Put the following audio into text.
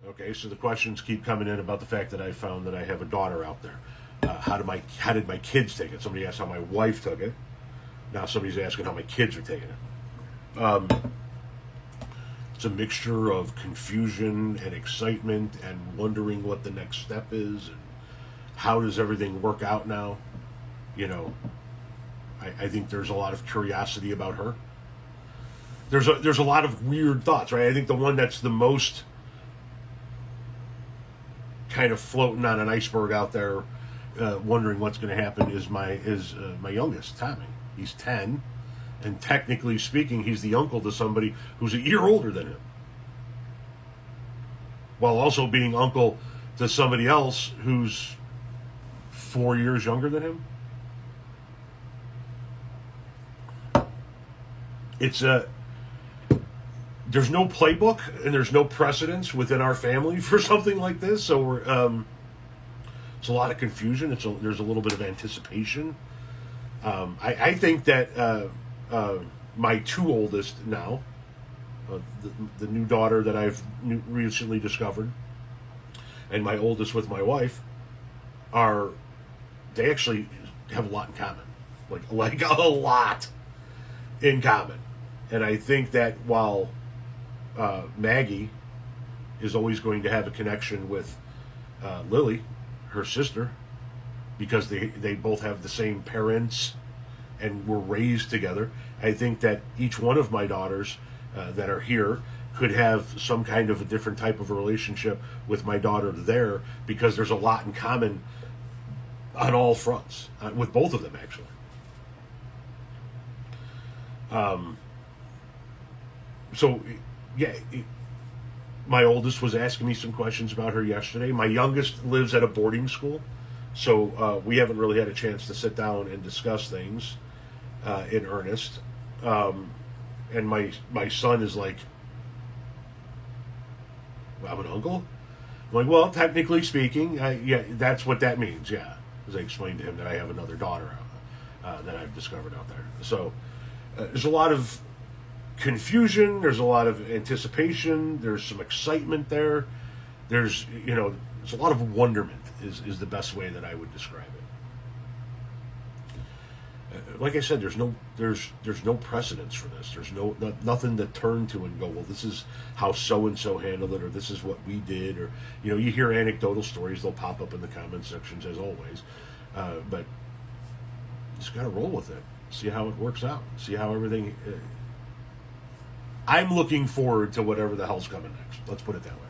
Okay, so the questions keep coming in about the fact that I found that I have a daughter out there. How did my kids take it? Somebody asked how my wife took it. Now somebody's asking how my kids are taking it. It's a mixture of confusion and excitement and wondering what the next step is and how does everything work out now. You know, I think there's a lot of curiosity about her. There's a lot of weird thoughts, right? I think the one that's the most kind of floating on an iceberg out there, wondering what's going to happen is my youngest, Tommy. He's 10, and technically speaking, he's the uncle to somebody who's a year older than him, while also being uncle to somebody else who's 4 years younger than him. It's there's no playbook and there's no precedence within our family for something like this, so we're it's a lot of confusion. There's a little bit of anticipation. I think that my two oldest now, the new daughter that I've recently discovered, and my oldest with my wife, they actually have a lot in common, like a lot in common. And I think that while Maggie is always going to have a connection with Lily, her sister, because they both have the same parents and were raised together. I think that each one of my daughters that are here could have some kind of a different type of a relationship with my daughter there, because there's a lot in common on all fronts, with both of them, actually. So, yeah, my oldest was asking me some questions about her yesterday. My youngest lives at a boarding school, so we haven't really had a chance to sit down and discuss things in earnest. And my son is like, I'm an uncle? I'm like, well, technically speaking, yeah, that's what that means, yeah. As I explained to him that I have another daughter that I've discovered out there. So there's a lot of confusion, there's a lot of anticipation, there's some excitement there. There's a lot of wonderment is the best way that I would describe it. Like I said, there's no precedence for this. There's nothing to turn to and go, well, this is how so and so handled it, or this is what we did, or you hear anecdotal stories. They'll pop up in the comment sections as always, but just got to roll with it. See how it works out. See how everything. I'm looking forward to whatever the hell's coming next. Let's put it that way.